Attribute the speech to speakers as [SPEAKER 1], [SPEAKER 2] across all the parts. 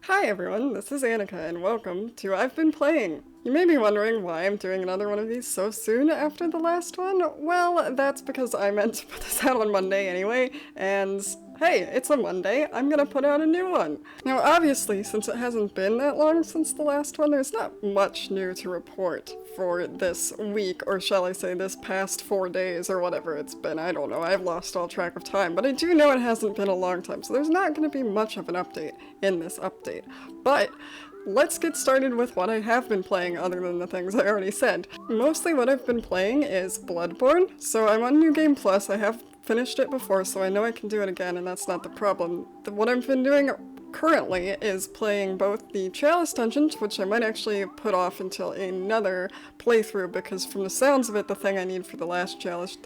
[SPEAKER 1] Hi everyone, this is Annika and welcome to I've Been Playing. You may be wondering why I'm doing another one of these so soon after the last one. Well, that's because I meant to put this out on Monday anyway, and hey, it's a Monday, I'm gonna put out a new one. Now obviously, since it hasn't been that long since the last one, there's not much new to report for this week, or shall I say this past 4 days, or whatever it's been. I don't know, I've lost all track of time, but I do know it hasn't been a long time, so there's not going to be much of an update in this update. But let's get started with what I have been playing other than the things I already said. Mostly what I've been playing is Bloodborne, so I'm on New Game Plus. I have finished it before, so I know I can do it again, and that's not the problem. What I've been doing currently is playing both the Chalice dungeons, which I might actually put off until another playthrough, because from the sounds of it, the thing I need for the last Chalice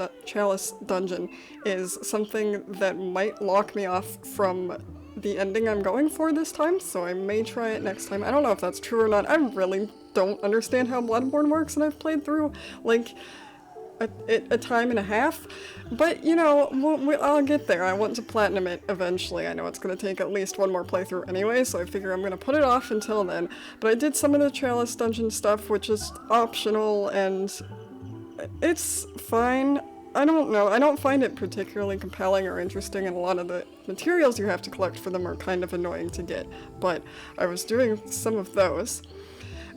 [SPEAKER 1] dungeon is something that might lock me off from the ending I'm going for this time, so I may try it next time. I don't know if that's true or not. I really don't understand how Bloodborne works, and I've played through, like, a time and a half, but you know, I'll get there. I want to platinum it eventually. I know it's going to take at least one more playthrough anyway, so I figure I'm going to put it off until then. But I did some of the Chalice dungeon stuff, which is optional, and it's fine. I don't know, I don't find it particularly compelling or interesting, and a lot of the materials you have to collect for them are kind of annoying to get, but I was doing some of those.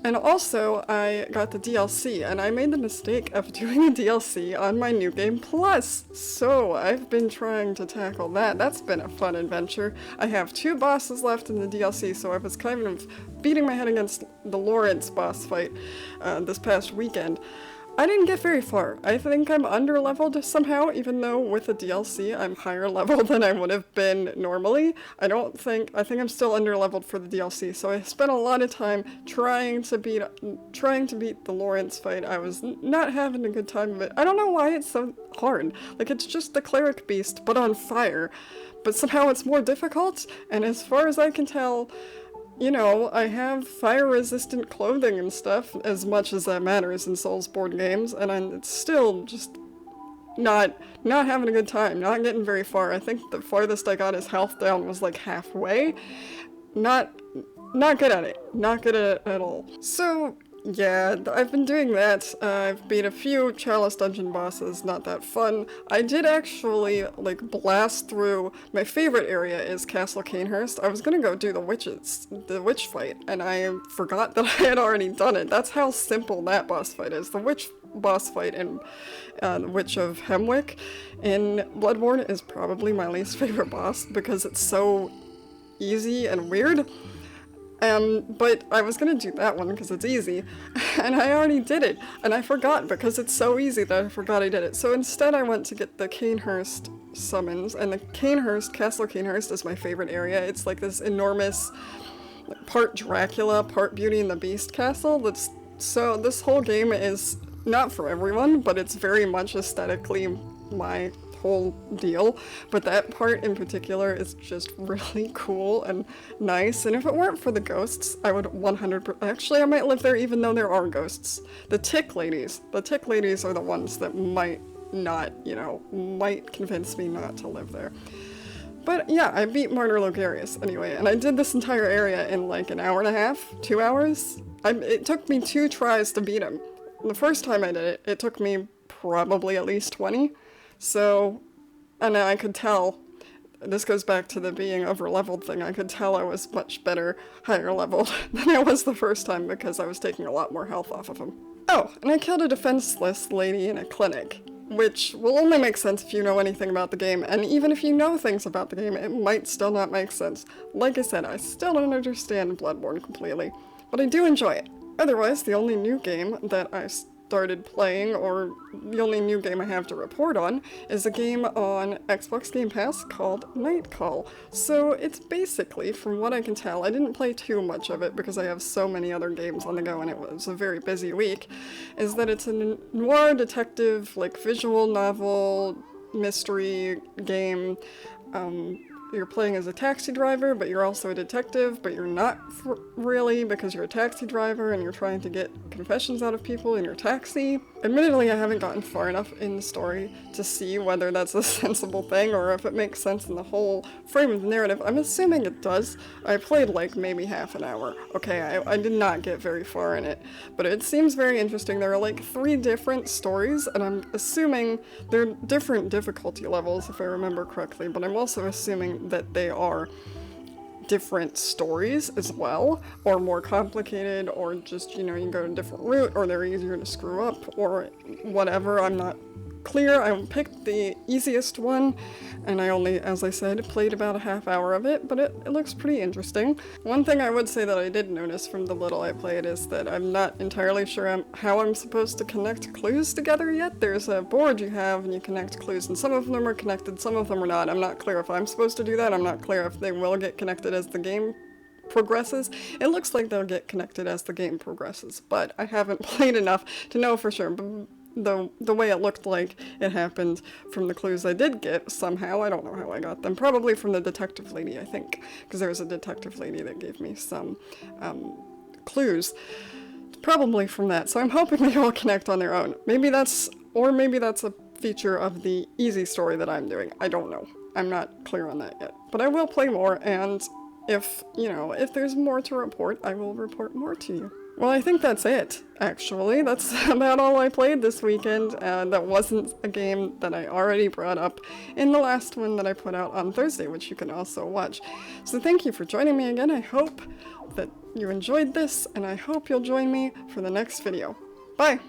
[SPEAKER 1] And also, I got the DLC, and I made the mistake of doing the DLC on my New Game Plus, so I've been trying to tackle that. That's been a fun adventure. I have 2 bosses left in the DLC, so I was kind of beating my head against the Laurence boss fight this past weekend. I didn't get very far. I think I'm under-leveled somehow, even though with the DLC I'm higher level than I would have been normally. I think I'm still under-leveled for the DLC, so I spent a lot of time trying to beat the Laurence fight. I was not having a good time of it. I don't know why it's so hard. Like, it's just the cleric beast, but on fire. But somehow it's more difficult, and as far as I can tell, you know, I have fire-resistant clothing and stuff, as much as that matters in Soulsborne games, and it's still just not having a good time, not getting very far. I think the farthest I got his health down was like halfway. Not good at it. Not good at it at all. So, yeah, I've been doing that. I've beat a few Chalice dungeon bosses, not that fun. I did actually, like, blast through. My favorite area is Castle Cainhurst. I was gonna go do the witch fight, and I forgot that I had already done it. That's how simple that boss fight is. The witch boss fight in the Witch of Hemwick in Bloodborne is probably my least favorite boss, because it's so easy and weird. But I was gonna do that one because it's easy, and I already did it, and I forgot because it's so easy that I forgot I did it. So instead I went to get the Cainhurst summons, and the Castle Cainhurst is my favorite area. It's like this enormous, like, part Dracula, part Beauty and the Beast castle. So this whole game is not for everyone, but it's very much aesthetically my whole deal, but that part in particular is just really cool and nice, and if it weren't for the ghosts, I would 100%, actually I might live there even though there are ghosts. The tick ladies are the ones that might convince me not to live there. But yeah, I beat Martyr Logarius anyway, and I did this entire area in like an hour and a half, 2 hours. It took me 2 tries to beat him. The first time I did it, it took me probably at least 20. So, and I could tell, this goes back to the being over-leveled thing, I could tell I was much better, higher leveled than I was the first time because I was taking a lot more health off of him. Oh, and I killed a defenseless lady in a clinic, which will only make sense if you know anything about the game, and even if you know things about the game, it might still not make sense. Like I said, I still don't understand Bloodborne completely, but I do enjoy it. Otherwise, the only new game that I started playing, or the only new game I have to report on, is a game on Xbox Game Pass called Nightcall. So it's basically, from what I can tell, I didn't play too much of it because I have so many other games on the go and it was a very busy week, is that it's a noir detective, like, visual novel, mystery game. you're playing as a taxi driver, but you're also a detective, but you're not really, because you're a taxi driver and you're trying to get confessions out of people in your taxi. Admittedly, I haven't gotten far enough in the story to see whether that's a sensible thing or if it makes sense in the whole frame of the narrative. I'm assuming it does. I played like maybe half an hour. Okay, I did not get very far in it, but it seems very interesting. There are like 3 different stories, and I'm assuming they're different difficulty levels, if I remember correctly, but I'm also assuming that they are different stories as well, or more complicated, or just, you know, you go a different route, or they're easier to screw up, or whatever. I'm not clear. I picked the easiest one, and I only, as I said, played about a half hour of it, but it looks pretty interesting. One thing I would say that I did notice from the little I played is that I'm not entirely sure how I'm supposed to connect clues together yet. There's a board you have and you connect clues, and some of them are connected, some of them are not. I'm not clear if I'm supposed to do that. I'm not clear if they will get connected as the game progresses. It looks like they'll get connected as the game progresses, but I haven't played enough to know for sure. But the way it looked like it happened from the clues I did get somehow. I don't know how I got them. Probably from the detective lady, I think, because there was a detective lady that gave me some clues. Probably from that. So I'm hoping they all connect on their own. Maybe that's a feature of the easy story that I'm doing. I don't know. I'm not clear on that yet. But I will play more, and if there's more to report, I will report more to you. Well, I think that's it, actually. That's about all I played this weekend. That wasn't a game that I already brought up in the last one that I put out on Thursday, which you can also watch. So thank you for joining me again. I hope that you enjoyed this, and I hope you'll join me for the next video. Bye!